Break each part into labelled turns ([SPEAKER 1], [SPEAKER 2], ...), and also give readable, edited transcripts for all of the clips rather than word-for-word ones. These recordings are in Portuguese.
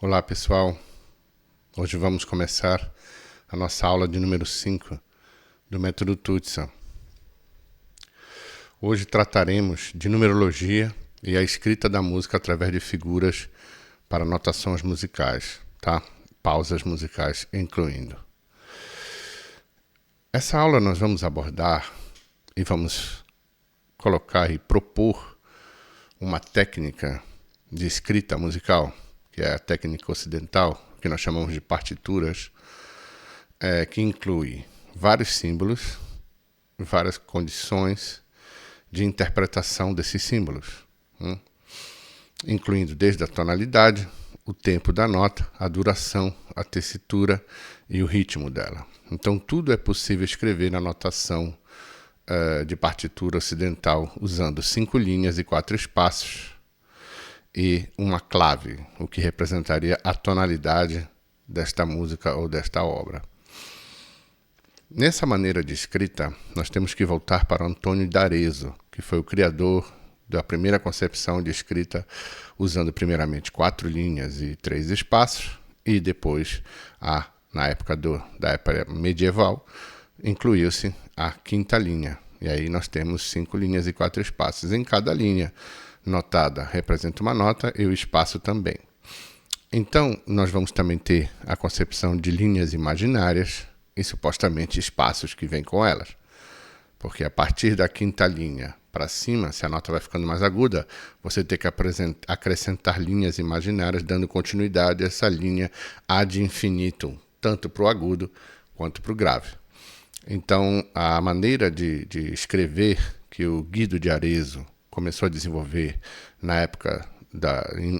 [SPEAKER 1] Olá pessoal, hoje vamos começar a nossa aula de número 5 do método Tutsa. Hoje trataremos de numerologia e a escrita da música através de figuras para notações musicais, tá? Pausas musicais incluindo. Essa aula nós vamos abordar e vamos colocar e propor uma técnica de escrita musical, que é a técnica ocidental, que nós chamamos de partituras, que inclui vários símbolos, várias condições de interpretação desses símbolos, incluindo desde a tonalidade, o tempo da nota, a duração, a tessitura e o ritmo dela. Então tudo é possível escrever na notação de partitura ocidental usando 5 linhas e 4 espaços e uma clave, o que representaria a tonalidade desta música ou desta obra. Nessa maneira de escrita, nós temos que voltar para Antônio d'Arezzo, que foi o criador da primeira concepção de escrita, usando primeiramente 4 linhas e 3 espaços, e depois, na época da época medieval, incluiu-se a 5ª linha. E aí nós temos 5 linhas e 4 espaços. Em cada linha notada representa uma nota e o espaço também. Então, nós vamos também ter a concepção de linhas imaginárias e supostamente espaços que vêm com elas. Porque a partir da 5ª linha para cima, se a nota vai ficando mais aguda, você tem que acrescentar linhas imaginárias, dando continuidade a essa linha ad infinitum, tanto para o agudo quanto para o grave. Então, a maneira de escrever que o Guido de Arezzo começou a desenvolver na época,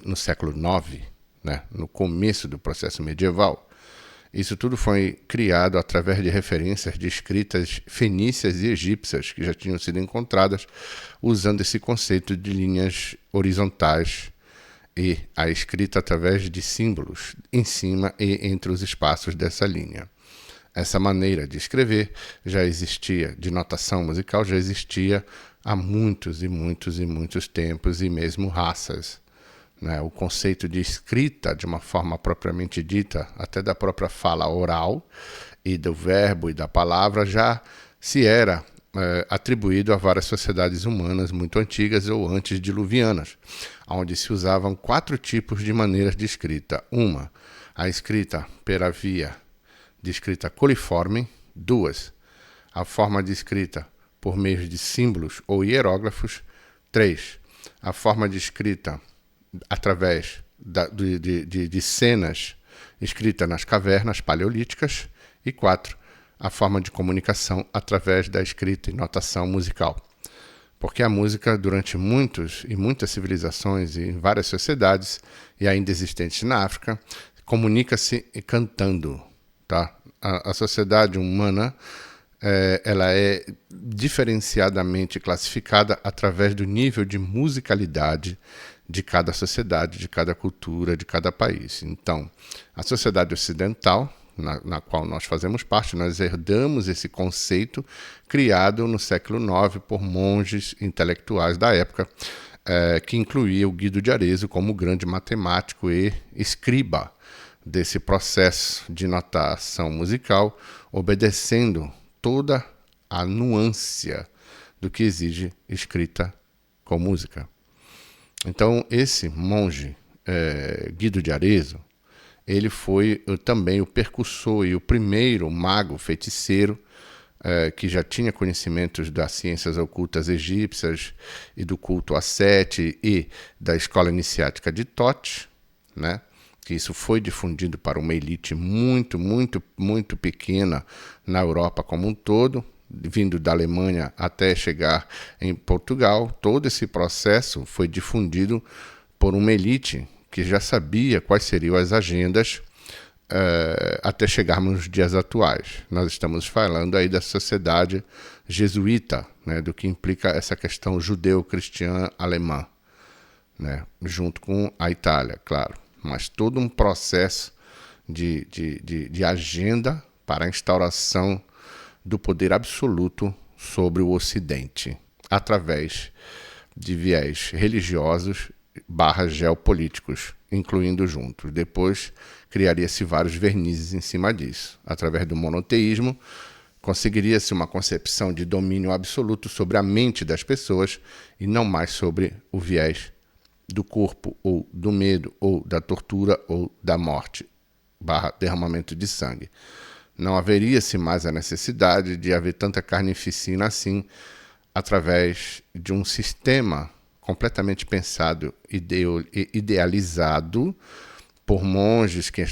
[SPEAKER 1] no século IX, né, no começo do processo medieval, isso tudo foi criado através de referências de escritas fenícias e egípcias que já tinham sido encontradas, usando esse conceito de linhas horizontais e a escrita através de símbolos em cima e entre os espaços dessa linha. Essa maneira de escrever já existia, de notação musical, já existia há muitos e muitos e muitos tempos e mesmo raças. O conceito de escrita, de uma forma propriamente dita, até da própria fala oral e do verbo e da palavra, já se era atribuído a várias sociedades humanas muito antigas ou antediluvianas, onde se usavam 4 tipos de maneiras de escrita. Uma, a escrita per via de escrita coliforme. 2, a forma de escrita por meio de símbolos ou hieróglifos. 3, a forma de escrita através de cenas escritas nas cavernas paleolíticas. E 4, a forma de comunicação através da escrita e notação musical. Porque a música, durante muitas civilizações e em várias sociedades, e ainda existentes na África, comunica-se cantando. Tá? A sociedade humana ela é diferenciadamente classificada através do nível de musicalidade de cada sociedade, de cada cultura, de cada país. Então, a sociedade ocidental, na qual nós fazemos parte, nós herdamos esse conceito criado no século IX por monges intelectuais da época, que incluía o Guido de Arezzo como grande matemático e escriba desse processo de notação musical, obedecendo toda a nuance do que exige escrita com música. Então, esse monge, Guido de Arezzo, ele foi também o percussor e o primeiro mago feiticeiro que já tinha conhecimentos das ciências ocultas egípcias e do culto a Sete e da escola iniciática de Thoth, né? Que isso foi difundido para uma elite muito, muito, muito pequena na Europa como um todo, vindo da Alemanha até chegar em Portugal. Todo esse processo foi difundido por uma elite que já sabia quais seriam as agendas até chegarmos nos dias atuais. Nós estamos falando aí da sociedade jesuíta, né, do que implica essa questão judeu-cristã alemã, né, junto com a Itália, claro. Mas todo um processo de agenda para a instauração do poder absoluto sobre o Ocidente, através de viés religiosos / geopolíticos incluindo juntos. Depois, criaria-se vários vernizes em cima disso. Através do monoteísmo, conseguiria-se uma concepção de domínio absoluto sobre a mente das pessoas e não mais sobre o viés do corpo, ou do medo, ou da tortura, ou da morte, derramamento de sangue. Não haveria-se mais a necessidade de haver tanta carnificina assim, através de um sistema completamente pensado e idealizado por monges que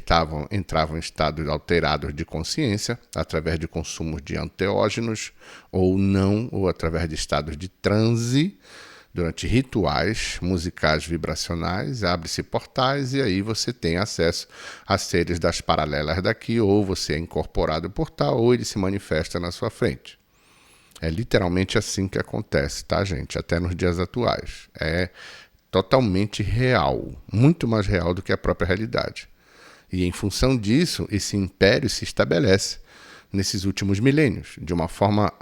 [SPEAKER 1] entravam em estados alterados de consciência, através de consumos de enteógenos, ou não, ou através de estados de transe, durante rituais musicais vibracionais, abre-se portais e aí você tem acesso a seres das paralelas daqui, ou você é incorporado por tal, ou ele se manifesta na sua frente. É literalmente assim que acontece, tá, gente? Até nos dias atuais. É totalmente real, muito mais real do que a própria realidade. E em função disso, esse império se estabelece nesses últimos milênios, de uma forma,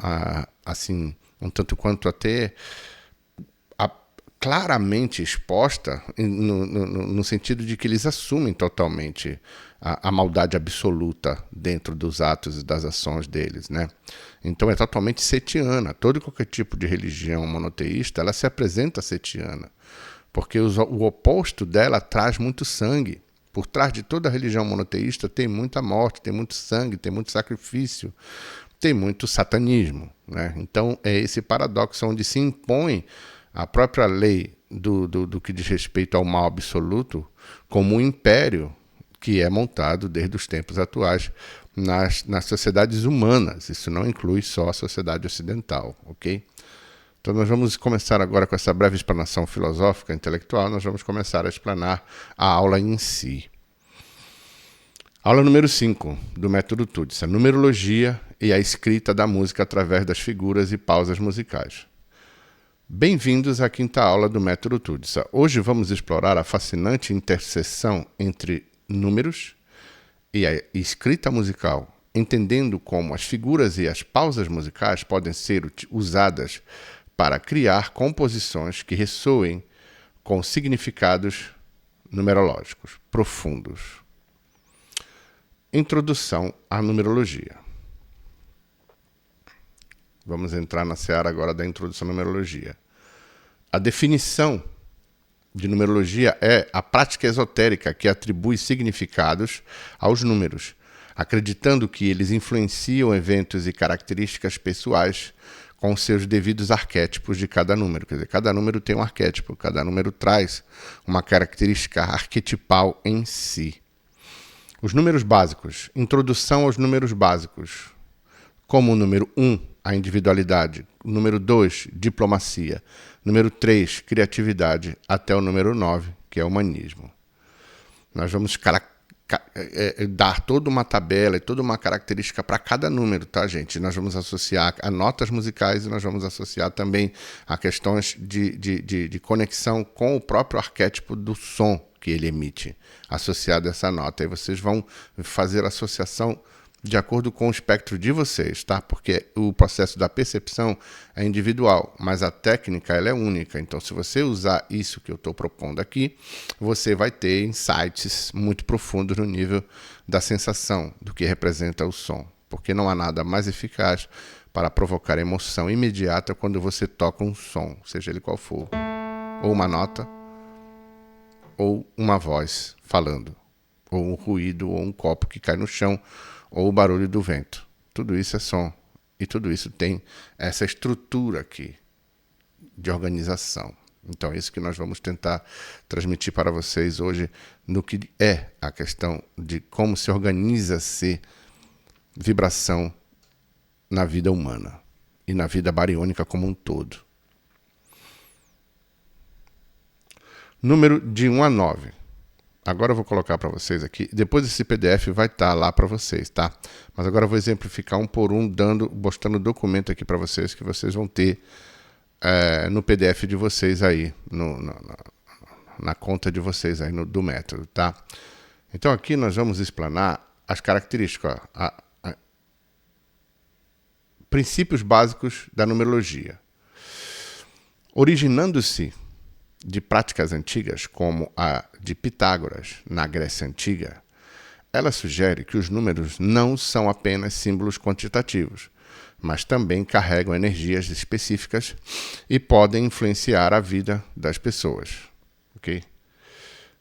[SPEAKER 1] assim, um tanto quanto até claramente exposta, no sentido de que eles assumem totalmente a maldade absoluta dentro dos atos e das ações deles, né? Então é totalmente setiana. Todo e qualquer tipo de religião monoteísta, ela se apresenta setiana, porque o oposto dela traz muito sangue. Por trás de toda religião monoteísta tem muita morte, tem muito sangue, tem muito sacrifício, tem muito satanismo, né? Então é esse paradoxo onde se impõe a própria lei do que diz respeito ao mal absoluto como um império que é montado desde os tempos atuais nas sociedades humanas. Isso não inclui só a sociedade ocidental, ok? Então nós vamos começar agora com essa breve explanação filosófica, intelectual, nós vamos começar a explanar a aula em si. Aula número 5 do método Tudisa, a numerologia e a escrita da música através das figuras e pausas musicais. Bem-vindos à quinta aula do método Tudisa. Hoje vamos explorar a fascinante interseção entre números e a escrita musical, entendendo como as figuras e as pausas musicais podem ser usadas para criar composições que ressoem com significados numerológicos profundos. Introdução à numerologia. Vamos entrar na seara agora da introdução à numerologia. A definição de numerologia é a prática esotérica que atribui significados aos números, acreditando que eles influenciam eventos e características pessoais com seus devidos arquétipos de cada número. Quer dizer, cada número tem um arquétipo, cada número traz uma característica arquetipal em si. Os números básicos. Introdução aos números básicos. Como o número 1, a individualidade. Número 2, diplomacia. Número 3, criatividade. Até o número 9, que é o humanismo. Nós vamos dar toda uma tabela e toda uma característica para cada número, tá, gente? Nós vamos associar a notas musicais e nós vamos associar também a questões de conexão com o próprio arquétipo do som que ele emite, associado a essa nota. Aí vocês vão fazer a associação de acordo com o espectro de vocês, tá? Porque o processo da percepção é individual, mas a técnica ela é única. Então, se você usar isso que eu estou propondo aqui, você vai ter insights muito profundos no nível da sensação do que representa o som. Porque não há nada mais eficaz para provocar emoção imediata quando você toca um som, seja ele qual for. Ou uma nota, ou uma voz falando, ou um ruído, ou um copo que cai no chão, ou o barulho do vento. Tudo isso é som. E tudo isso tem essa estrutura aqui de organização. Então é isso que nós vamos tentar transmitir para vocês hoje no que é a questão de como se organiza-se vibração na vida humana e na vida bariônica como um todo. Número de 1 a 9. Agora eu vou colocar para vocês aqui. Depois esse PDF vai estar lá para vocês, tá? Mas agora eu vou exemplificar um por um, mostrando o documento aqui para vocês, que vocês vão ter no PDF de vocês aí, na conta de vocês aí do método, tá? Então aqui nós vamos explanar as características, princípios básicos da numerologia. Originando-se de práticas antigas, como a de Pitágoras, na Grécia Antiga, ela sugere que os números não são apenas símbolos quantitativos, mas também carregam energias específicas e podem influenciar a vida das pessoas. Ok?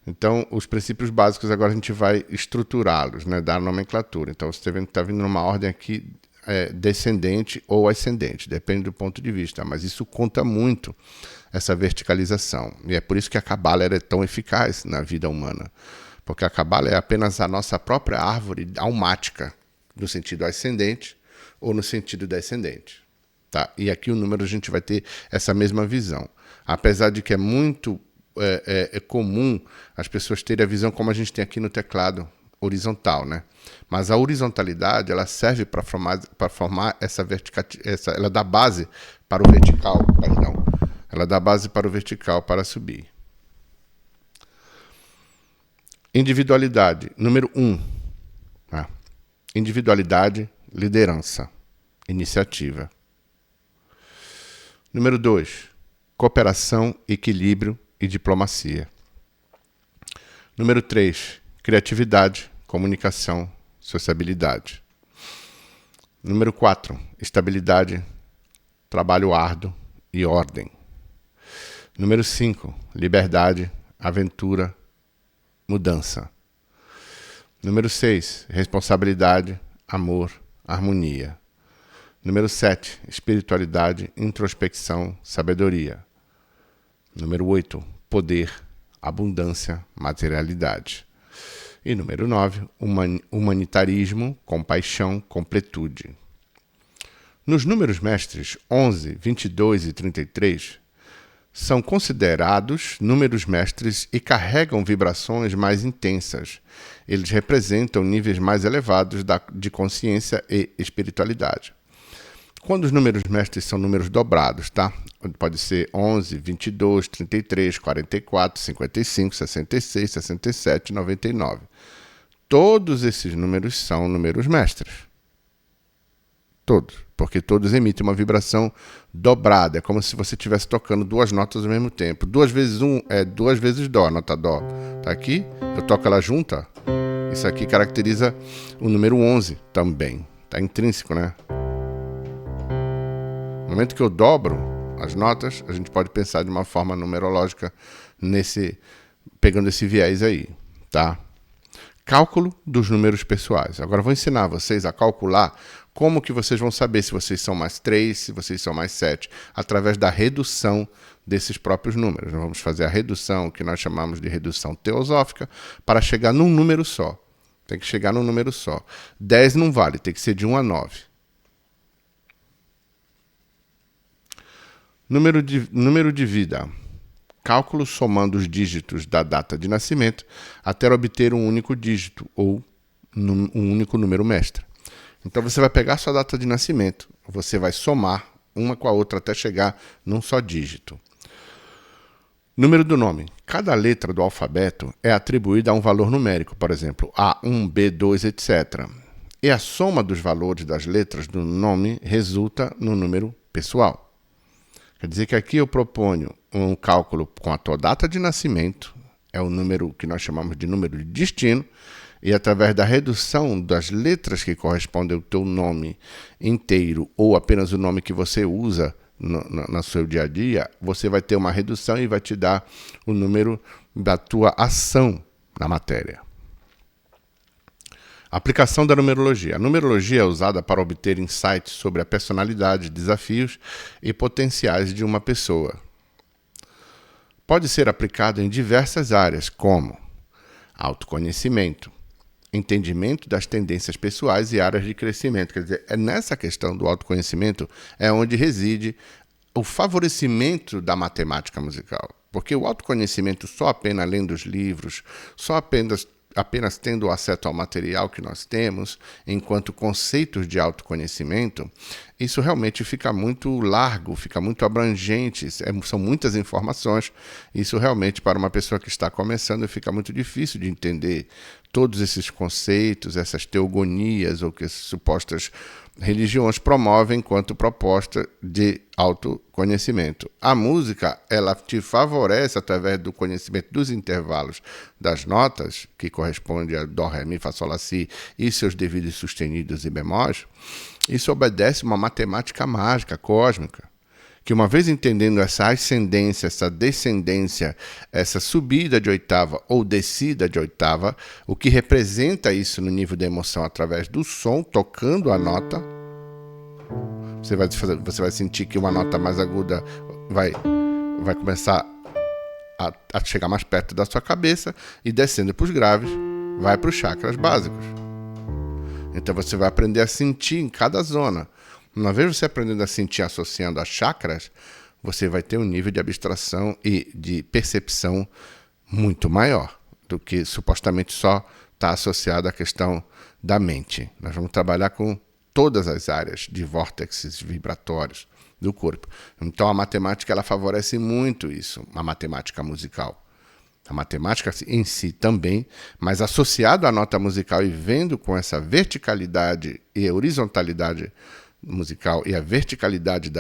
[SPEAKER 1] Então, os princípios básicos agora a gente vai estruturá-los, né, dar nomenclatura. Então, você está vindo numa ordem aqui descendente ou ascendente, depende do ponto de vista, mas isso conta muito, essa verticalização. E é por isso que a Cabala é tão eficaz na vida humana, porque a Cabala é apenas a nossa própria árvore almática, no sentido ascendente ou no sentido descendente. Tá? E aqui o número a gente vai ter essa mesma visão. Apesar de que é muito comum as pessoas terem a visão como a gente tem aqui no teclado, horizontal, né? Mas a horizontalidade ela serve para formar ela dá base para o vertical, perdão. Ela dá base para o vertical para subir. Individualidade, número 1. Tá? Individualidade, liderança, iniciativa. Número 2, cooperação, equilíbrio e diplomacia. Número 3, criatividade, comunicação, sociabilidade. Número 4, estabilidade, trabalho árduo e ordem. Número 5, liberdade, aventura, mudança. Número 6, responsabilidade, amor, harmonia. Número 7, espiritualidade, introspecção, sabedoria. Número 8, poder, abundância, materialidade. E número 9, humanitarismo, compaixão, completude. Nos números mestres 11, 22 e 33, são considerados números mestres e carregam vibrações mais intensas. Eles representam níveis mais elevados de consciência e espiritualidade. Quando os números mestres são números dobrados, tá? Pode ser 11, 22, 33, 44, 55, 66, 67, 99. Todos esses números são números mestres. Todos. Porque todos emitem uma vibração dobrada. É como se você estivesse tocando duas notas ao mesmo tempo. 2 vezes 1 é 2 vezes Dó, a nota Dó. Tá aqui, eu toco ela junta. Isso aqui caracteriza o número 11 também. Tá intrínseco, né? No momento que eu dobro as notas, a gente pode pensar de uma forma numerológica pegando esse viés aí, tá? Cálculo dos números pessoais. Agora eu vou ensinar vocês a calcular como que vocês vão saber se vocês são mais 3, se vocês são mais 7, através da redução desses próprios números. Nós vamos fazer a redução, que nós chamamos de redução teosófica, para chegar num número só. Tem que chegar num número só. 10 não vale, tem que ser de 1 a 9. Número de vida. Cálculo somando os dígitos da data de nascimento até obter um único dígito ou um único número mestre. Então você vai pegar a sua data de nascimento, você vai somar uma com a outra até chegar num só dígito. Número do nome. Cada letra do alfabeto é atribuída a um valor numérico, por exemplo, A1, B2, etc. E a soma dos valores das letras do nome resulta no número pessoal. Quer dizer que aqui eu proponho um cálculo com a tua data de nascimento, é o número que nós chamamos de número de destino, e através da redução das letras que correspondem ao teu nome inteiro ou apenas o nome que você usa no seu dia a dia, você vai ter uma redução e vai te dar o número da tua ação na matéria. Aplicação da numerologia. A numerologia é usada para obter insights sobre a personalidade, desafios e potenciais de uma pessoa. Pode ser aplicado em diversas áreas, como autoconhecimento, entendimento das tendências pessoais e áreas de crescimento. Quer dizer, é nessa questão do autoconhecimento é onde reside o favorecimento da matemática musical. Porque o autoconhecimento só apenas lendo os livros, só apenas tendo acesso ao material que nós temos, enquanto conceitos de autoconhecimento, isso realmente fica muito largo, fica muito abrangente, são muitas informações, isso realmente para uma pessoa que está começando fica muito difícil de entender todos esses conceitos, essas teogonias ou que supostas religiões promovem enquanto proposta de autoconhecimento. A música, ela te favorece através do conhecimento dos intervalos das notas, que corresponde a Dó, Ré, Mi, Fá, Sol, Lá, Si e seus devidos sustenidos e bemóis. Isso obedece uma matemática mágica, cósmica, que uma vez entendendo essa ascendência, essa descendência, essa subida de oitava ou descida de oitava, o que representa isso no nível da emoção através do som, tocando a nota, você vai sentir que uma nota mais aguda vai começar a chegar mais perto da sua cabeça e descendo para os graves, vai para os chakras básicos. Então você vai aprender a sentir em cada zona. Uma vez você aprendendo a sentir associando a chakras, você vai ter um nível de abstração e de percepção muito maior do que supostamente só está associado à questão da mente. Nós vamos trabalhar com todas as áreas de vórtices vibratórios do corpo. Então a matemática ela favorece muito isso, a matemática musical. A matemática em si também, mas associado à nota musical e vendo com essa verticalidade e horizontalidade musical e a verticalidade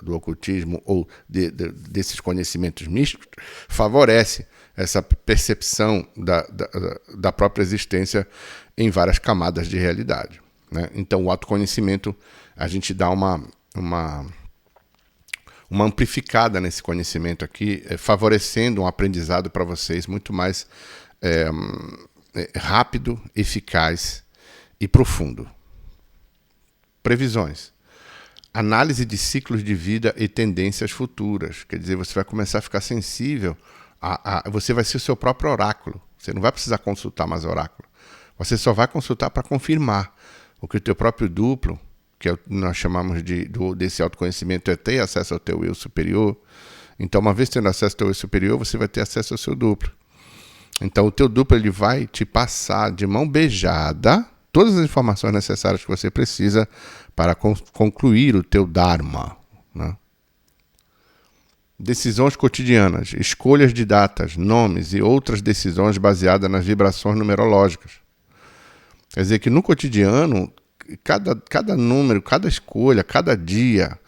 [SPEAKER 1] do ocultismo ou desses conhecimentos místicos, favorece essa percepção da própria existência em várias camadas de realidade, né? Então, o autoconhecimento, a gente dá uma amplificada nesse conhecimento aqui, favorecendo um aprendizado para vocês muito mais rápido, eficaz e profundo. Previsões. Análise de ciclos de vida e tendências futuras. Quer dizer, você vai começar a ficar sensível, você vai ser o seu próprio oráculo. Você não vai precisar consultar mais oráculo. Você só vai consultar para confirmar o que o teu próprio duplo, que nós chamamos desse autoconhecimento, é ter acesso ao teu eu superior. Então, uma vez tendo acesso ao teu eu superior, você vai ter acesso ao seu duplo. Então, o teu duplo ele vai te passar de mão beijada todas as informações necessárias que você precisa para concluir o teu Dharma, né? Decisões cotidianas, escolhas de datas, nomes e outras decisões baseadas nas vibrações numerológicas. Quer dizer que no cotidiano, cada número, cada escolha, cada dia,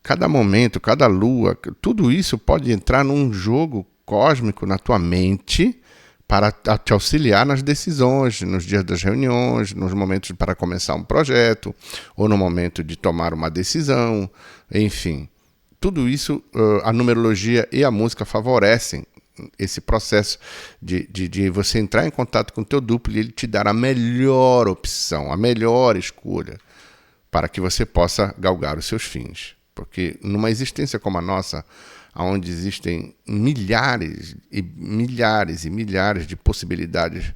[SPEAKER 1] cada momento, cada lua, tudo isso pode entrar num jogo cósmico na tua mente para te auxiliar nas decisões, nos dias das reuniões, nos momentos para começar um projeto, ou no momento de tomar uma decisão, enfim. Tudo isso, a numerologia e a música favorecem esse processo de você entrar em contato com o teu duplo e ele te dar a melhor opção, a melhor escolha, para que você possa galgar os seus fins. Porque numa existência como a nossa, onde existem milhares e milhares e milhares de possibilidades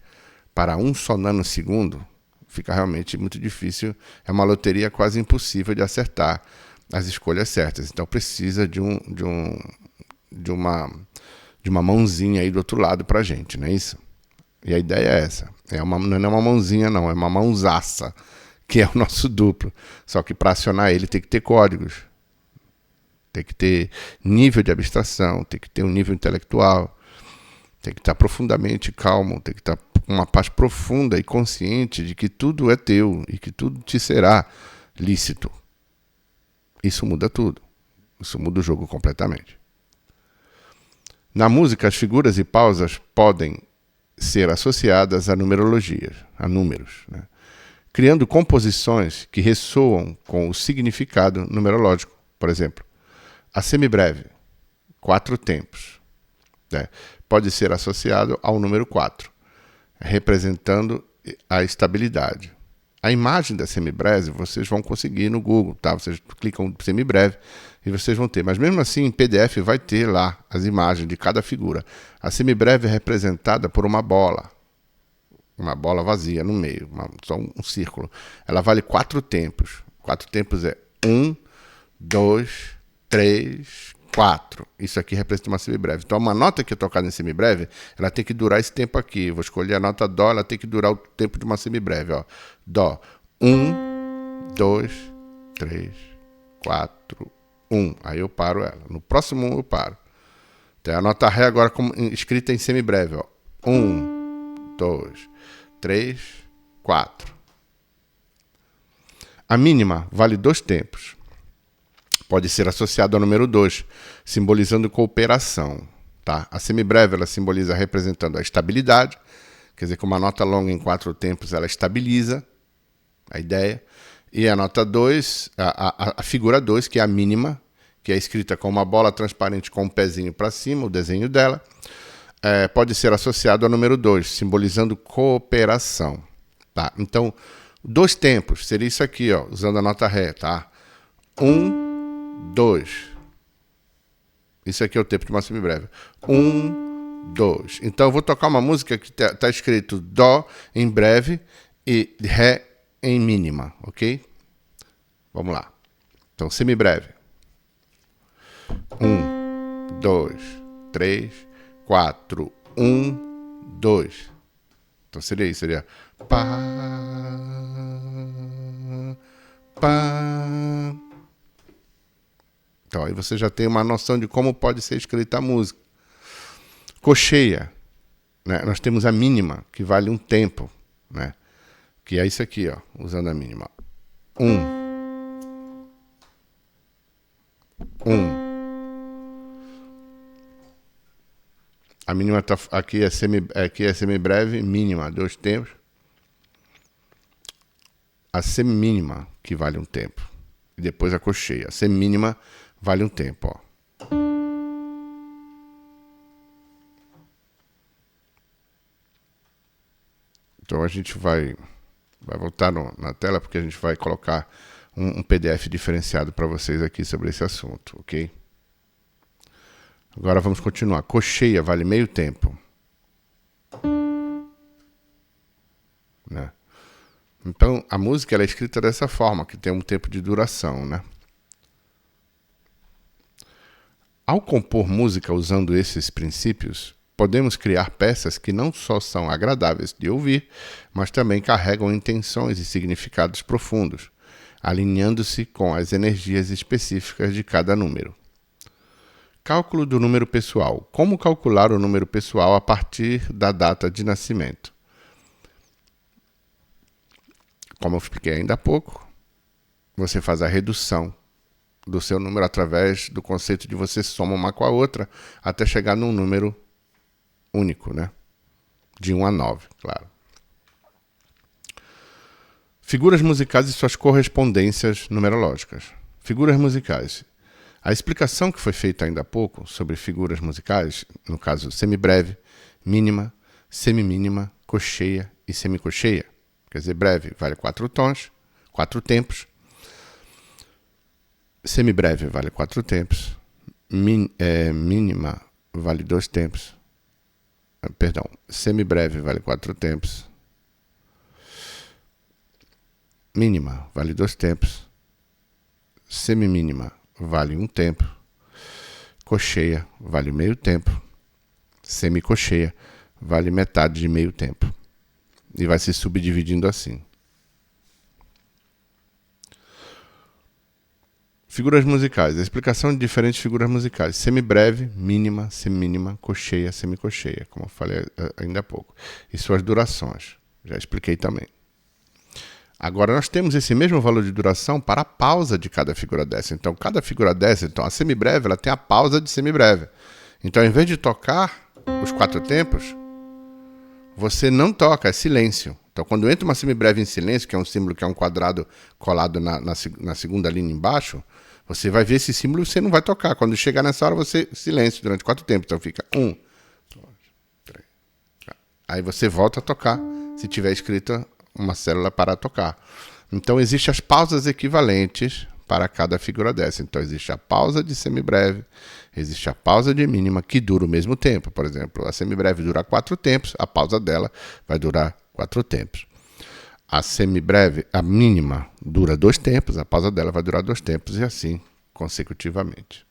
[SPEAKER 1] para um só nanosegundo, fica realmente muito difícil, é uma loteria quase impossível de acertar as escolhas certas. Então precisa de uma mãozinha aí do outro lado para a gente, não é isso? E a ideia é essa. Não é uma mãozinha não, é uma mãozaça, que é o nosso duplo. Só que para acionar ele tem que ter códigos. Tem que ter nível de abstração, tem que ter um nível intelectual, tem que estar profundamente calmo, tem que estar com uma paz profunda e consciente de que tudo é teu e que tudo te será lícito. Isso muda tudo. Isso muda o jogo completamente. Na música, as figuras e pausas podem ser associadas a numerologias, a números, né? Criando composições que ressoam com o significado numerológico. Por exemplo, a semibreve, 4 tempos, né? Pode ser associado ao número 4, representando a estabilidade. A imagem da semibreve vocês vão conseguir no Google, tá? Vocês clicam em semibreve e vocês vão ter. Mas mesmo assim, em PDF vai ter lá as imagens de cada figura. A semibreve é representada por uma bola vazia no meio, só um círculo. Ela vale 4 tempos. 4 tempos é 1, 2, 3, 4. Isso aqui representa uma semibreve. Então, uma nota que é tocada em semibreve, ela tem que durar esse tempo aqui. Eu vou escolher a nota Dó, ela tem que durar o tempo de uma semibreve. Ó. Dó. 1, 2, 3, 4, 1. Aí eu paro ela. No próximo 1 eu paro. Tem a nota Ré agora escrita em semibreve. Ó. 1, 2, 3, 4. A mínima vale 2 tempos. Pode ser associado ao número 2, simbolizando cooperação. Tá? A semibreve ela simboliza representando a estabilidade, quer dizer que uma nota longa em 4 tempos ela estabiliza a ideia. E a nota 2, a figura 2, que é a mínima, que é escrita com uma bola transparente com um pezinho para cima, o desenho dela, pode ser associado ao número 2, simbolizando cooperação. Tá? Então, 2 tempos seria isso aqui, ó, usando a nota Ré. Tá? 1, 2. Isso aqui é o tempo de uma semibreve. 1, 2. Então eu vou tocar uma música que está escrito Dó em breve e Ré em mínima, ok? Vamos lá. Então, semibreve. 1, 2, 3, 4. 1, 2. Então seria isso, seria Pá, pá. Então aí você já tem uma noção de como pode ser escrita a música. Cocheia, né? Nós temos a mínima, que vale um tempo, né? Que é isso aqui, ó, usando a mínima. 1. 1. A mínima tá, aqui é semibreve, mínima, 2 tempos. A semimínima, que vale um tempo. E depois a cocheia. A semimínima vale um tempo, ó. Então a gente vai voltar na tela, porque a gente vai colocar um PDF diferenciado para vocês aqui sobre esse assunto, ok? Agora vamos continuar. Cocheia vale meio tempo. Né? Então a música ela é escrita dessa forma, que tem um tempo de duração, né? Ao compor música usando esses princípios, podemos criar peças que não só são agradáveis de ouvir, mas também carregam intenções e significados profundos, alinhando-se com as energias específicas de cada número. Cálculo do número pessoal. Como calcular o número pessoal a partir da data de nascimento? Como eu expliquei ainda há pouco, você faz a redução do seu número através do conceito de você soma uma com a outra até chegar num número único, né? De 1 a 9, claro. Figuras musicais e suas correspondências numerológicas. Figuras musicais. A explicação que foi feita ainda há pouco sobre figuras musicais, no caso semibreve, mínima, semimínima, cocheia e semicocheia. Quer dizer, breve vale 4 tons, 4 tempos. Semibreve vale 4 tempos. Mínima vale 2 tempos. Perdão, semibreve vale 4 tempos. Mínima vale 2 tempos. Semimínima vale 1 tempo. Cocheia vale meio tempo. Semicocheia vale metade de meio tempo. E vai se subdividindo assim. Figuras musicais. A explicação de diferentes figuras musicais. Semibreve, mínima, semimínima, cocheia, semicocheia, como eu falei ainda há pouco. E suas durações. Já expliquei também. Agora, nós temos esse mesmo valor de duração para a pausa de cada figura dessa. Então, cada figura dessa, então, a semibreve, ela tem a pausa de semibreve. Então, ao invés de tocar os 4 tempos, você não toca, é silêncio. Então, quando entra uma semibreve em silêncio, que é um símbolo que é um quadrado colado na segunda linha embaixo, você vai ver esse símbolo e você não vai tocar. Quando chegar nessa hora, você silêncio durante 4 tempos. Então, fica 1, 2, 3. Aí você volta a tocar, se tiver escrita uma célula para tocar. Então, existem as pausas equivalentes para cada figura dessa. Então, existe a pausa de semibreve, existe a pausa de mínima, que dura o mesmo tempo. Por exemplo, a semibreve dura 4 tempos, a pausa dela vai durar 4 tempos. A semibreve, a mínima, dura 2 tempos, a pausa dela vai durar 2 tempos, e assim consecutivamente.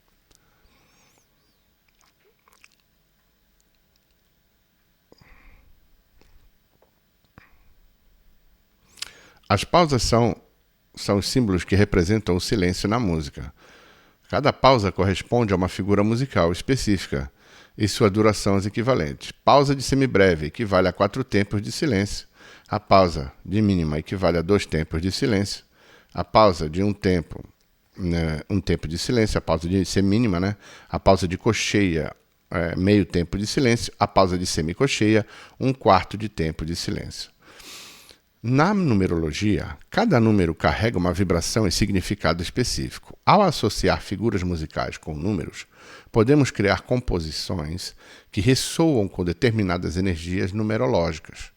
[SPEAKER 1] As pausas são os símbolos que representam o silêncio na música. Cada pausa corresponde a uma figura musical específica e sua duração é equivalente. Pausa de semibreve equivale a 4 tempos de silêncio. A pausa de mínima equivale a 2 tempos de silêncio. A pausa de um tempo de silêncio. A pausa de semínima, né? A pausa de cocheia, meio tempo de silêncio. A pausa de semicocheia, 1/4 de tempo de silêncio. Na numerologia, cada número carrega uma vibração e significado específico. Ao associar figuras musicais com números, podemos criar composições que ressoam com determinadas energias numerológicas.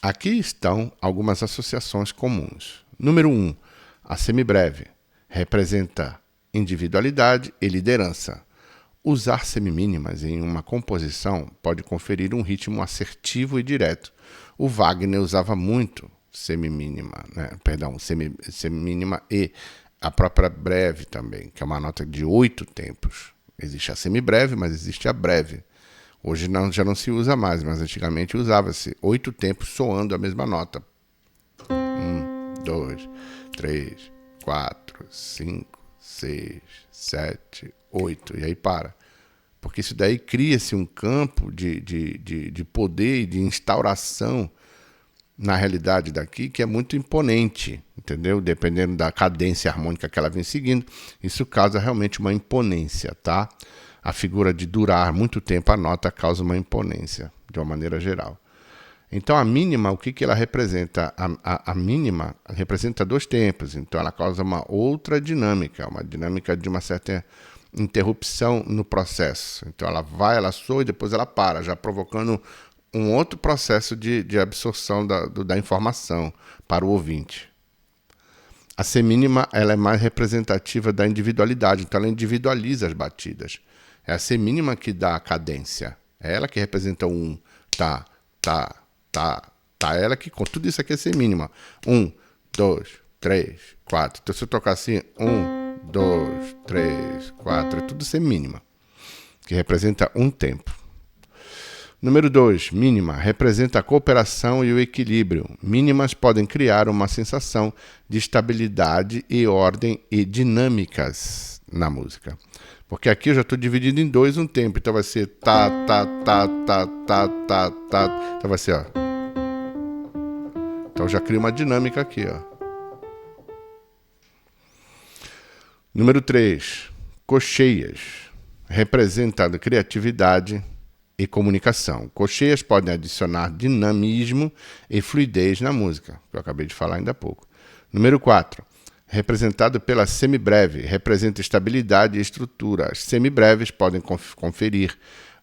[SPEAKER 1] Aqui estão algumas associações comuns. Número 1, a semibreve, representa individualidade e liderança. Usar semimínimas em uma composição pode conferir um ritmo assertivo e direto. O Wagner usava muito semimínima, semimínima e a própria breve também, que é uma nota de 8 tempos. Existe a semibreve, mas existe a breve. Hoje já não se usa mais, mas antigamente usava-se 8 tempos soando a mesma nota. 1, 2, 3, 4, 5, 6, 7, 8. E aí para. Porque isso daí cria-se um campo de poder e de instauração na realidade daqui que é muito imponente, entendeu? Dependendo da cadência harmônica que ela vem seguindo, isso causa realmente uma imponência, tá? A figura de durar muito tempo a nota causa uma imponência, de uma maneira geral. Então a mínima, o que ela representa? A mínima representa 2 tempos, então ela causa uma outra dinâmica, uma dinâmica de uma certa interrupção no processo. Então ela vai, ela soa e depois ela para, já provocando um outro processo de absorção da informação para o ouvinte. A semínima ela é mais representativa da individualidade, então ela individualiza as batidas. É a semínima que dá a cadência. É ela que representa o 1. Tá. Ela que com tudo isso aqui é semínima. 1, 2, 3, 4. Então se eu tocar assim, 1, 2, 3, 4, é tudo semínima, que representa um tempo. Número 2, mínima, representa a cooperação e o equilíbrio. Mínimas podem criar uma sensação de estabilidade e ordem e dinâmicas na música. Porque aqui eu já estou dividindo em 2 um tempo. Então vai ser tá. Então vai ser, ó. Então já cria uma dinâmica aqui, ó. Número 3, cocheias, representando criatividade e comunicação. Cocheias podem adicionar dinamismo e fluidez na música, que eu acabei de falar ainda há pouco. Número 4, representado pela semibreve, representa estabilidade e estrutura. As semibreves podem conferir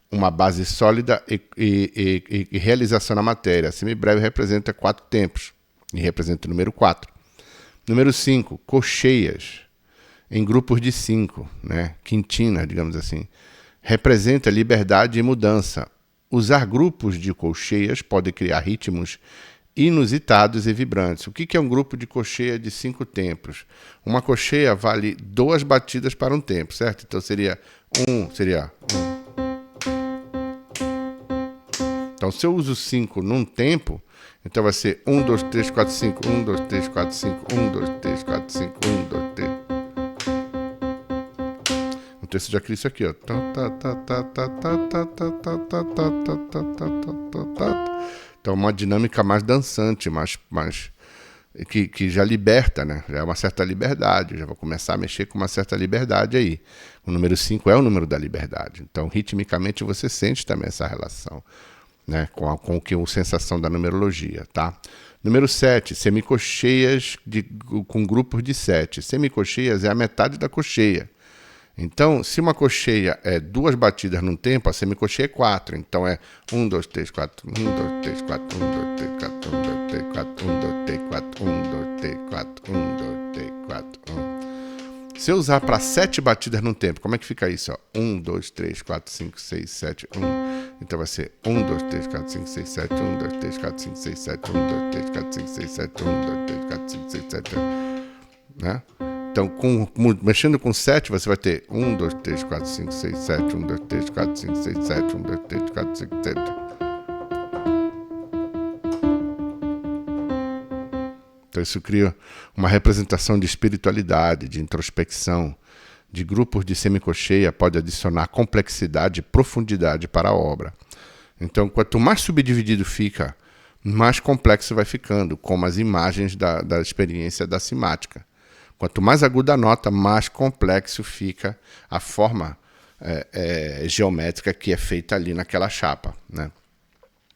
[SPEAKER 1] uma base sólida e realização na matéria. A semibreve representa 4 tempos e representa o número 4. Número 5, cocheias, em grupos de 5, né? Quintina, digamos assim. Representa liberdade e mudança. Usar grupos de cocheias pode criar ritmos inusitados e vibrantes. O que é um grupo de cocheia de 5 tempos? Uma cocheia vale 2 batidas para um tempo, certo? Então seria 1. Então se eu uso 5 num tempo, então vai ser 1, 2, 3, 4, 5, 1, 2, 3, 4, 5, 1, 2, 3, 4, 5, 1, 2, 3. Então você já cria isso aqui, ó. Então uma dinâmica mais dançante, mais que já liberta, né? Já é uma certa liberdade, já vou começar a mexer com uma certa liberdade aí. O número 5 é o número da liberdade. Então, ritmicamente, você sente também essa relação, né? Com a sensação da numerologia, tá? Número 7, semicocheias com grupos de 7. Semicocheias é a metade da cocheia. Então, se uma cocheia é 2 batidas num tempo, a semicocheia é 4. Então é 1, 2, 3, 4, 1, 2, 3, 4, 1, 2, 3, 4, 1, 2, 3, 4, 1, 2, 3, 4, 1, 2, 3, 4, 1, 2, 3, 4, 1. Se eu usar para 7 batidas num tempo, como é que fica isso? 1, 2, 3, 4, 5, 6, 7, 1. Então vai ser 1, 2, 3, 4, 5, 6, 7, 1, 2, 3, 4, 5, 6, 7, 1, 2, 3, 4, 5, 6, 7, 1, 2, 3, 4, 5, 6, 7, 1. Né? Então, mexendo com 7, você vai ter 1, 2, 3, 4, 5, 6, 7, 1, 2, 3, 4, 5, 6, 7, 1, 2, 3, 4, 5, 7. Então, isso cria uma representação de espiritualidade, de introspecção, de grupos de semicocheia, pode adicionar complexidade e profundidade para a obra. Então, quanto mais subdividido fica, mais complexo vai ficando, como as imagens da experiência da simática. Quanto mais aguda a nota, mais complexo fica a forma geométrica que é feita ali naquela chapa, né?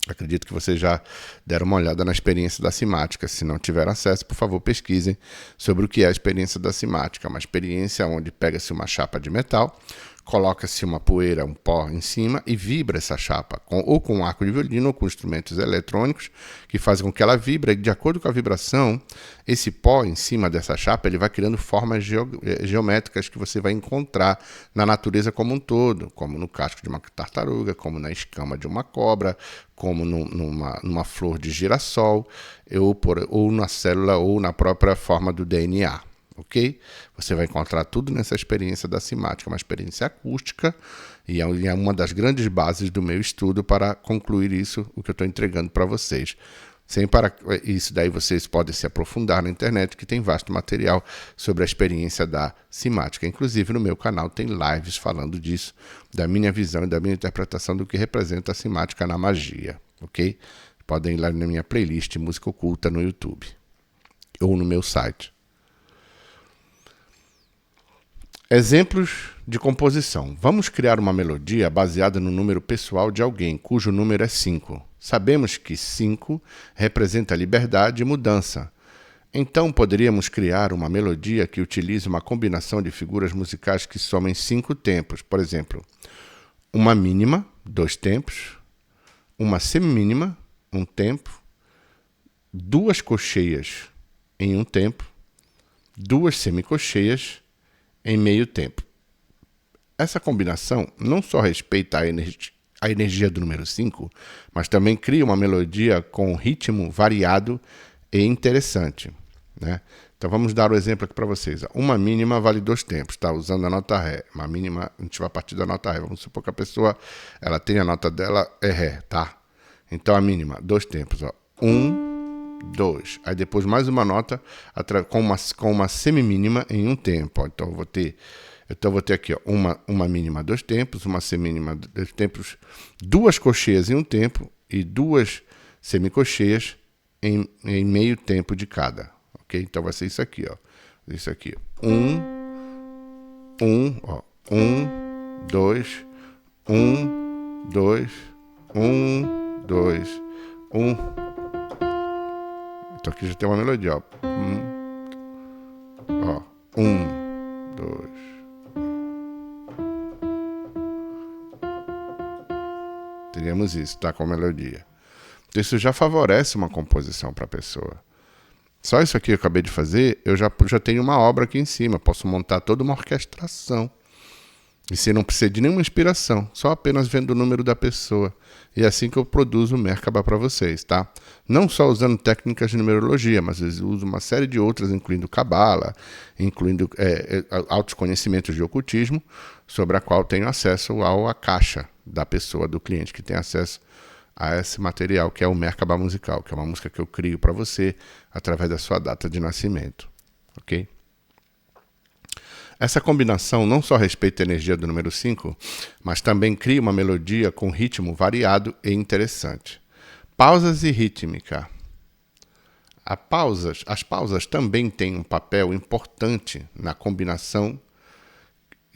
[SPEAKER 1] Acredito que vocês já deram uma olhada na experiência da simática. Se não tiveram acesso, por favor, pesquisem sobre o que é a experiência da simática. Uma experiência onde pega-se uma chapa de metal, coloca-se uma poeira, um pó em cima e vibra essa chapa, ou com um arco de violino ou com instrumentos eletrônicos que fazem com que ela vibre. E de acordo com a vibração, esse pó em cima dessa chapa ele vai criando formas geométricas que você vai encontrar na natureza como um todo, como no casco de uma tartaruga, como na escama de uma cobra, como numa flor de girassol, ou na célula ou na própria forma do DNA. Ok? Você vai encontrar tudo nessa experiência da simática, uma experiência acústica, e é uma das grandes bases do meu estudo para concluir isso, o que eu estou entregando para vocês. Para isso daí vocês podem se aprofundar na internet, que tem vasto material sobre a experiência da simática. Inclusive no meu canal tem lives falando disso, da minha visão e da minha interpretação do que representa a simática na magia. Ok? Podem ir lá na minha playlist Música Oculta no YouTube ou no meu site. Exemplos de composição. Vamos criar uma melodia baseada no número pessoal de alguém, cujo número é 5. Sabemos que 5 representa liberdade e mudança. Então, poderíamos criar uma melodia que utilize uma combinação de figuras musicais que somem 5 tempos. Por exemplo, uma mínima, 2 tempos, uma semimínima, 1 tempo, 2 cocheias em 1 tempo, 2 semicocheias em meio tempo. Essa combinação não só respeita a energia do número 5, mas também cria uma melodia com ritmo variado e interessante, né? Então vamos dar o exemplo aqui para vocês. Uma mínima vale 2 tempos, tá? Usando a nota Ré. Uma mínima, a gente vai partir da nota Ré. Vamos supor que a pessoa ela tem a nota dela é Ré, tá? Então a mínima, 2 tempos, ó. 1, 2. Aí depois mais uma nota com uma semimínima em 1 tempo. Ó. Então eu vou ter aqui ó, uma mínima 2 tempos, uma semimínima 2 tempos, 2 cocheias em 1 tempo e 2 semicocheias em meio tempo de cada. Ok? Então vai ser isso aqui, ó. Isso aqui. 1, 2, 1, 2, 1, 2, 1. Então aqui já tem uma melodia, ó. 1, 2. Teríamos isso, tá? Com a melodia. Então isso já favorece uma composição para a pessoa. Só isso aqui que eu acabei de fazer, eu já tenho uma obra aqui em cima. Posso montar toda uma orquestração. E você não precisa de nenhuma inspiração, só apenas vendo o número da pessoa. E é assim que eu produzo o Merkaba para vocês, tá? Não só usando técnicas de numerologia, mas eu uso uma série de outras, incluindo cabala, incluindo altos conhecimentos de ocultismo, sobre a qual tenho acesso à caixa da pessoa, do cliente, que tem acesso a esse material, que é o Merkaba musical, que é uma música que eu crio para você através da sua data de nascimento, ok? Essa combinação não só respeita a energia do número 5, mas também cria uma melodia com ritmo variado e interessante. Pausas e rítmica. As pausas também têm um papel importante na combinação,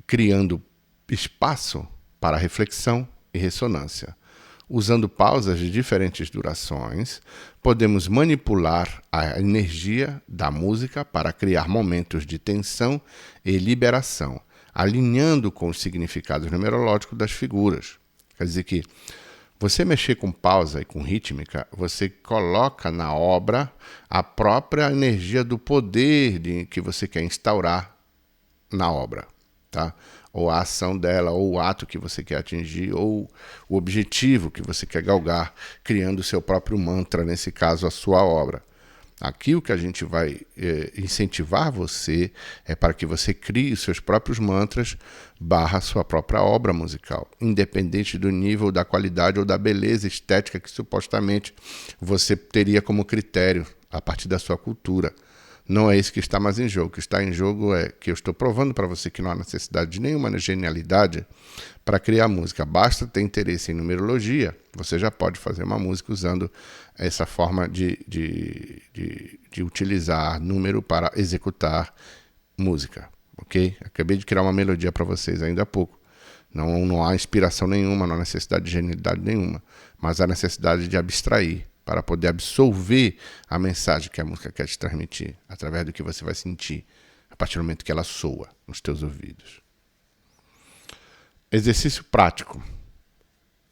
[SPEAKER 1] criando espaço para reflexão e ressonância. Usando pausas de diferentes durações, podemos manipular a energia da música para criar momentos de tensão e liberação, alinhando com os significados numerológicos das figuras. Quer dizer que você mexer com pausa e com rítmica, você coloca na obra a própria energia do poder que você quer instaurar na obra, tá? Ou a ação dela, ou o ato que você quer atingir, ou o objetivo que você quer galgar, criando o seu próprio mantra, nesse caso, a sua obra. Aqui o que a gente vai incentivar você é para que você crie os seus próprios mantras / sua própria obra musical, independente do nível, da qualidade ou da beleza estética que supostamente você teria como critério a partir da sua cultura. não é isso que está mais em jogo. O que está em jogo é que eu estou provando para você que não há necessidade de nenhuma genialidade para criar música. Basta ter interesse em numerologia, você já pode fazer uma música usando essa forma de utilizar número para executar música, ok? Acabei de criar uma melodia para vocês ainda há pouco. Não há inspiração nenhuma, não há necessidade de genialidade nenhuma, mas há necessidade de abstrair para poder absorver a mensagem que a música quer te transmitir, através do que você vai sentir a partir do momento que ela soa nos teus ouvidos. Exercício prático.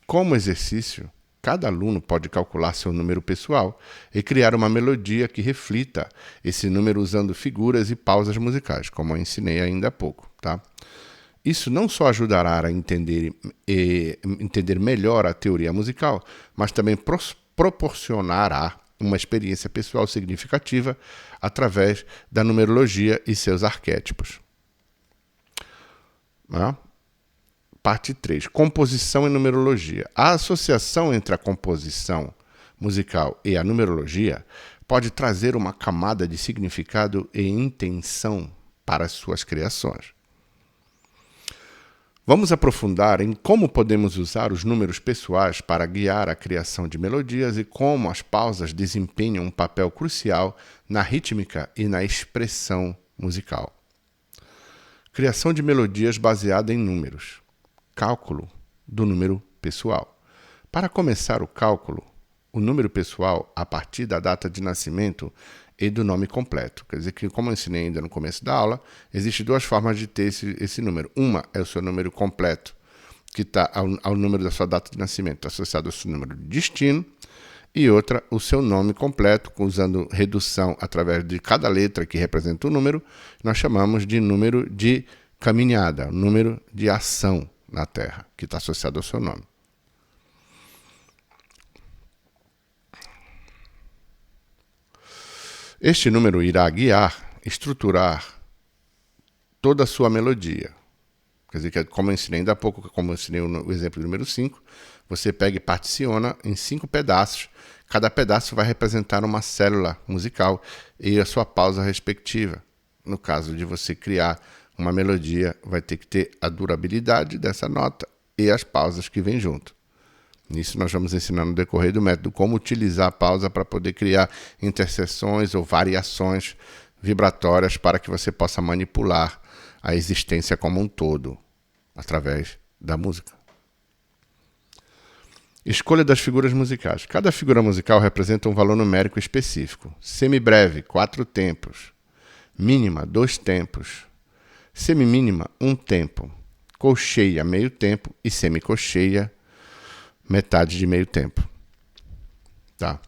[SPEAKER 1] Como exercício, cada aluno pode calcular seu número pessoal e criar uma melodia que reflita esse número usando figuras e pausas musicais, como eu ensinei ainda há pouco, tá? Isso não só ajudará a entender melhor a teoria musical, mas também proporcionará uma experiência pessoal significativa através da numerologia e seus arquétipos. Parte 3. Composição e numerologia. A associação entre a composição musical e a numerologia pode trazer uma camada de significado e intenção para as suas criações. Vamos aprofundar em como podemos usar os números pessoais para guiar a criação de melodias e como as pausas desempenham um papel crucial na rítmica e na expressão musical. Criação de melodias baseada em números. Cálculo do número pessoal. Para começar o cálculo, o número pessoal a partir da data de nascimento e do nome completo. Quer dizer que, como eu ensinei ainda no começo da aula, existem duas formas de ter esse número. Uma é o seu número completo, que está ao número da sua data de nascimento, associado ao seu número de destino, e outra, o seu nome completo, usando redução através de cada letra que representa o número, nós chamamos de número de caminhada, número de ação na Terra, que está associado ao seu nome. Este número irá guiar, estruturar toda a sua melodia. Quer dizer, que como eu ensinei ainda há pouco, como eu ensinei o exemplo número 5, você pega e particiona em 5 pedaços. Cada pedaço vai representar uma célula musical e a sua pausa respectiva. No caso de você criar uma melodia, vai ter que ter a durabilidade dessa nota e as pausas que vêm junto. Nisso nós vamos ensinar no decorrer do método como utilizar a pausa para poder criar interseções ou variações vibratórias para que você possa manipular a existência como um todo através da música. Escolha das figuras musicais. Cada figura musical representa um valor numérico específico. Semibreve, 4 tempos. Mínima, 2 tempos. Semimínima, 1 tempo. Colcheia, meio tempo. E semicolcheia, metade de meio tempo. Tá.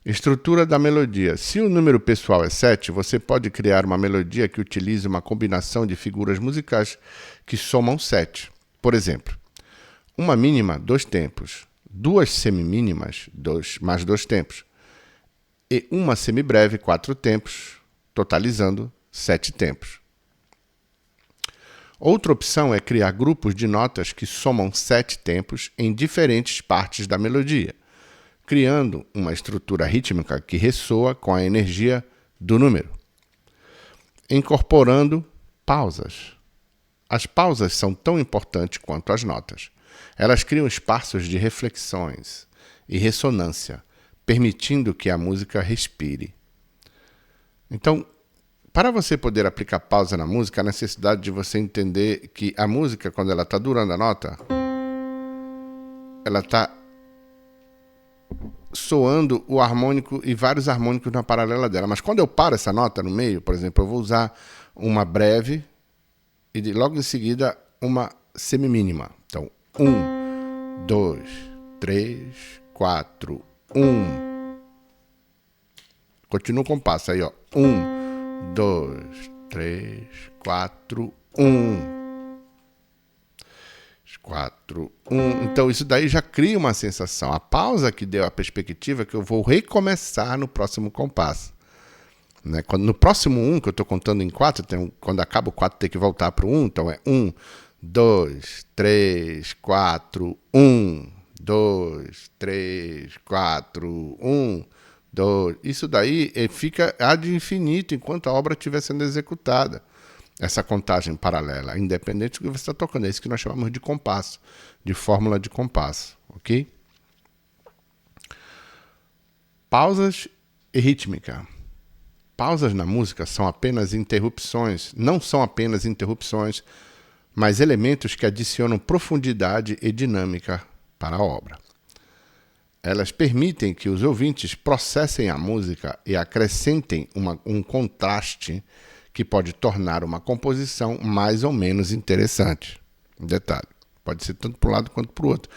[SPEAKER 1] Estrutura da melodia. Se o número pessoal é 7, você pode criar uma melodia que utilize uma combinação de figuras musicais que somam 7. Por exemplo, uma mínima, 2 tempos. 2 semimínimas, mais 2 tempos. E uma semibreve, 4 tempos, totalizando 7 tempos. Outra opção é criar grupos de notas que somam 7 tempos em diferentes partes da melodia, criando uma estrutura rítmica que ressoa com a energia do número. Incorporando pausas. As pausas são tão importantes quanto as notas. Elas criam espaços de reflexões e ressonância, permitindo que a música respire. Então, para você poder aplicar pausa na música, há necessidade de você entender que a música, quando ela está durando a nota, ela está soando o harmônico e vários harmônicos na paralela dela. Mas quando eu paro essa nota no meio, por exemplo, eu vou usar uma breve e logo em seguida uma semimínima. Então, 1, 2, 3, 4, 1. Continua o compasso aí, ó. 1, 2, 3, 4, 1. 4, 1. Então, isso daí já cria uma sensação. A pausa que deu a perspectiva que eu vou recomeçar no próximo compasso. Né? No próximo 1, que eu estou contando em 4, quando acaba o 4 tem que voltar para o 1. Então, é 1, 2, 3, 4, 1. 2, 3, 4, 1. do. Isso daí fica ad infinito enquanto a obra estiver sendo executada. Essa contagem paralela, independente do que você está tocando. É isso que nós chamamos de compasso, de fórmula de compasso, ok? Pausas e rítmica. Pausas na música são apenas interrupções, não são apenas interrupções, mas elementos que adicionam profundidade e dinâmica para a obra. Elas permitem que os ouvintes processem a música e acrescentem um contraste que pode tornar uma composição mais ou menos interessante. Um detalhe, pode ser tanto para um lado quanto para o outro.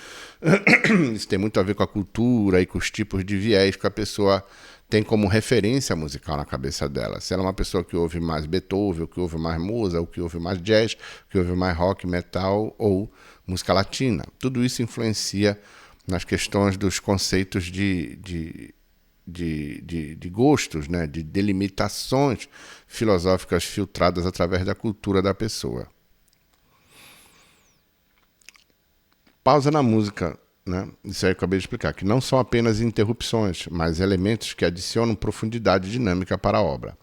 [SPEAKER 1] Isso tem muito a ver com a cultura e com os tipos de viés que a pessoa tem como referência musical na cabeça dela. Se ela é uma pessoa que ouve mais Beethoven, ou que ouve mais Mozart, ou que ouve mais jazz, que ouve mais rock, metal ou música latina. Tudo isso influencia nas questões dos conceitos de gostos, né? De delimitações filosóficas filtradas através da cultura da pessoa. Pausa na música, né? Isso aí eu acabei de explicar, que não são apenas interrupções, mas elementos que adicionam profundidade dinâmica para a obra.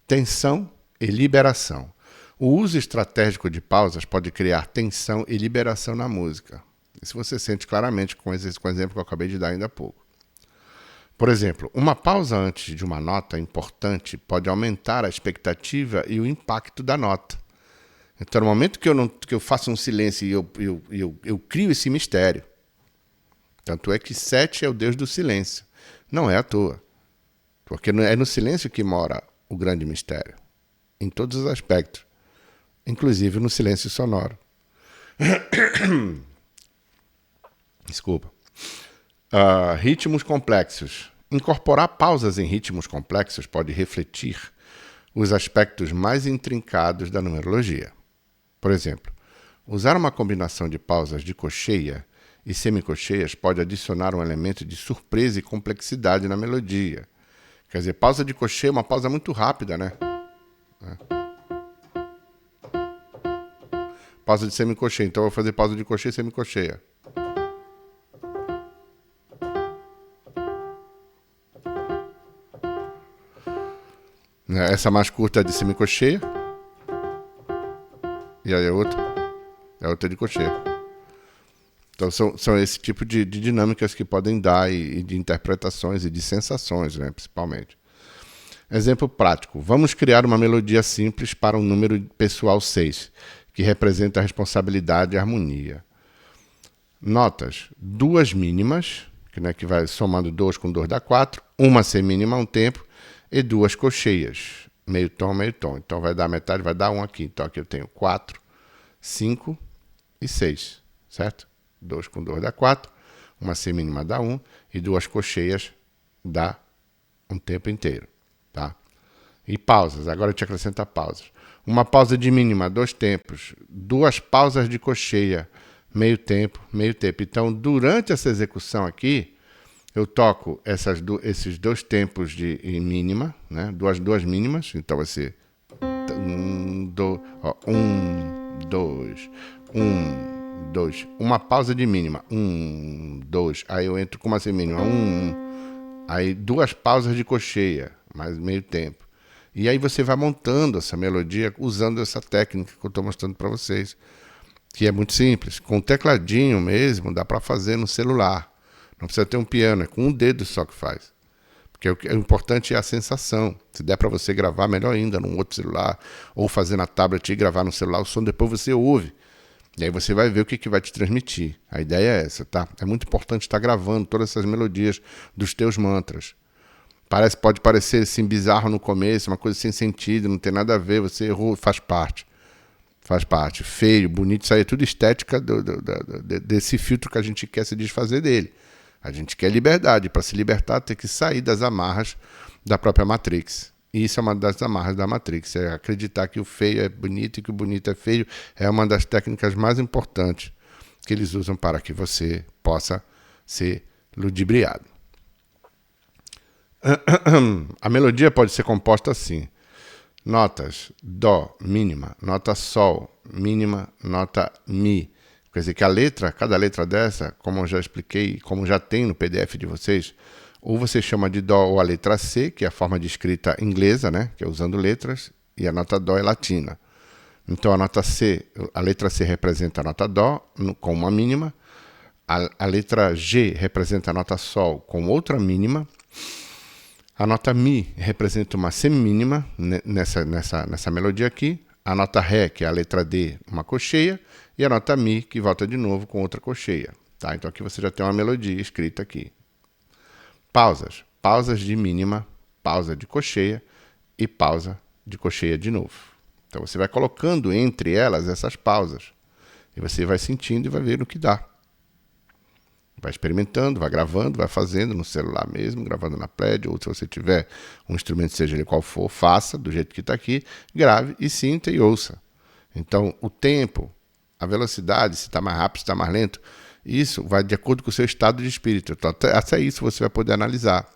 [SPEAKER 1] Tensão e liberação. O uso estratégico de pausas pode criar tensão e liberação na música. Isso você sente claramente com o exemplo que eu acabei de dar ainda há pouco. Por exemplo, uma pausa antes de uma nota importante pode aumentar a expectativa e o impacto da nota. Então, no momento que eu faço um silêncio e eu crio esse mistério, tanto é que Sete é o deus do silêncio. Não é à toa, porque é no silêncio que mora o grande mistério, em todos os aspectos, inclusive no silêncio sonoro. Desculpa. Ritmos complexos. Incorporar pausas em ritmos complexos pode refletir os aspectos mais intrincados da numerologia. Por exemplo, usar uma combinação de pausas de cocheia e semicocheias pode adicionar um elemento de surpresa e complexidade na melodia. Quer dizer, pausa de cocheia é uma pausa muito rápida, né? Pausa de semicocheia. Então eu vou fazer pausa de cocheia e semicocheia. Essa mais curta é de semicocheia. E aí a outra de cocheia. Então são esse tipo de dinâmicas que podem dar e de interpretações e de sensações, né, principalmente. Exemplo prático. Vamos criar uma melodia simples para um número pessoal 6, que representa a responsabilidade e a harmonia. Notas. 2 mínimas, que vai somando 2 com 2 dá 4, uma semínima a um tempo, e 2 cocheias, meio tom, meio tom. Então vai dar metade, vai dar 1 aqui. Então aqui eu tenho 4, 5 e 6, certo? 2 com 2 dá 4, uma semínima dá 1 e 2 cocheias dá um tempo inteiro, tá? E pausas, agora eu te acrescento pausas. Uma pausa de mínima, 2 tempos, 2 pausas de cocheia, meio tempo, meio tempo. Então, durante essa execução aqui, eu toco esses 2 tempos em mínima, né? duas mínimas, então vai ser 1, 2, 1, 2, uma pausa de mínima, 1, 2, aí eu entro com uma semínima, 1, aí 2 pausas de cocheia, mais meio tempo. E aí você vai montando essa melodia usando essa técnica que eu estou mostrando para vocês, que é muito simples. Com um tecladinho mesmo, dá para fazer no celular. Não precisa ter um piano, é com um dedo só que faz. Porque o importante é a sensação. Se der para você gravar, melhor ainda, num outro celular, ou fazer na tablet e gravar no celular, o som depois você ouve. E aí você vai ver o que vai te transmitir. A ideia é essa, tá? É muito importante estar gravando todas essas melodias dos teus mantras. Pode parecer assim, bizarro no começo, uma coisa sem sentido, não tem nada a ver, você errou, faz parte. Faz parte. Feio, bonito, isso aí é tudo estética desse filtro que a gente quer se desfazer dele. A gente quer liberdade. Para se libertar, tem que sair das amarras da própria Matrix. E isso é uma das amarras da Matrix. É acreditar que o feio é bonito e que o bonito é feio. É uma das técnicas mais importantes que eles usam para que você possa ser ludibriado. A melodia pode ser composta assim. Notas Dó, mínima. Nota Sol, mínima. Nota Mi. Quer dizer que cada letra dessa, como eu já expliquei, como já tem no PDF de vocês, Ou você chama de Dó ou a letra C, que é a forma de escrita inglesa, né? Que é usando letras, e a nota Dó é latina. Então a nota C, a letra C representa a nota Dó com uma mínima, a letra G representa a nota Sol com outra mínima, a nota Mi representa uma semimínima nessa melodia aqui, a nota Ré, que é a letra D, uma cocheia, e a nota Mi, que volta de novo com outra cocheia. Tá? Então aqui você já tem uma melodia escrita aqui. Pausas. Pausas de mínima, pausa de cocheia e pausa de cocheia de novo. Então você vai colocando entre elas essas pausas. E você vai sentindo e vai ver o que dá. Vai experimentando, vai gravando, vai fazendo no celular mesmo, gravando na Plédio, ou se você tiver um instrumento, seja ele qual for, faça do jeito que está aqui, grave e sinta e ouça. Então o tempo, a velocidade, se está mais rápido, se está mais lento, isso vai de acordo com o seu estado de espírito. Então, até isso você vai poder analisar.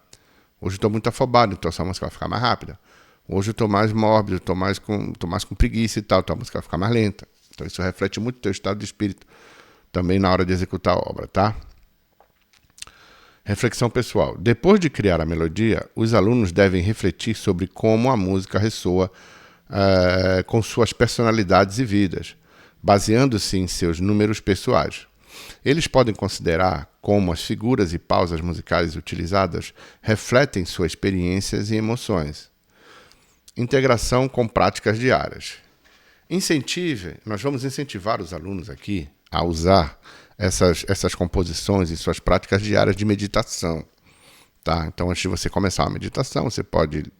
[SPEAKER 1] Hoje eu estou muito afobado, então essa música vai ficar mais rápida. Hoje eu estou mais mórbido, estou mais com preguiça e tal, então a música vai ficar mais lenta. Então isso reflete muito o teu estado de espírito também na hora de executar a obra, tá? Reflexão pessoal. Depois de criar a melodia, os alunos devem refletir sobre como a música ressoa com suas personalidades e vidas, baseando-se em seus números pessoais. Eles podem considerar como as figuras e pausas musicais utilizadas refletem suas experiências e emoções. Integração com práticas diárias. Nós vamos incentivar os alunos aqui a usar essas composições e suas práticas diárias de meditação. Tá? Então, antes de você começar uma meditação, você pode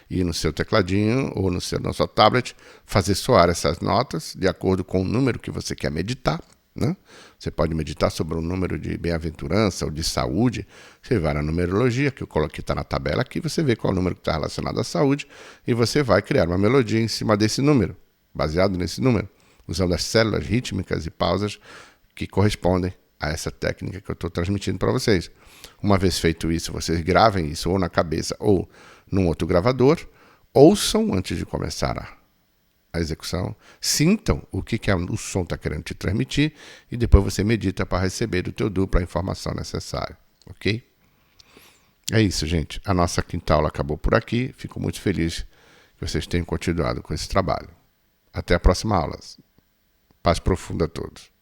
[SPEAKER 1] ir no seu tecladinho ou na sua tablet, fazer soar essas notas de acordo com o número que você quer meditar. Né? Você pode meditar sobre um número de bem-aventurança ou de saúde. Você vai na numerologia, que eu coloquei, está na tabela aqui, você vê qual é o número que está relacionado à saúde e você vai criar uma melodia em cima desse número, baseado nesse número, usando as células rítmicas e pausas que correspondem a essa técnica que eu estou transmitindo para vocês. Uma vez feito isso, vocês gravem isso ou na cabeça ou num outro gravador, ouçam antes de começar a execução, sintam o que o som está querendo te transmitir e depois você medita para receber do teu duplo a informação necessária, ok? É isso, gente. A nossa quinta aula acabou por aqui. Fico muito feliz que vocês tenham continuado com esse trabalho. Até a próxima aula. Paz profunda a todos.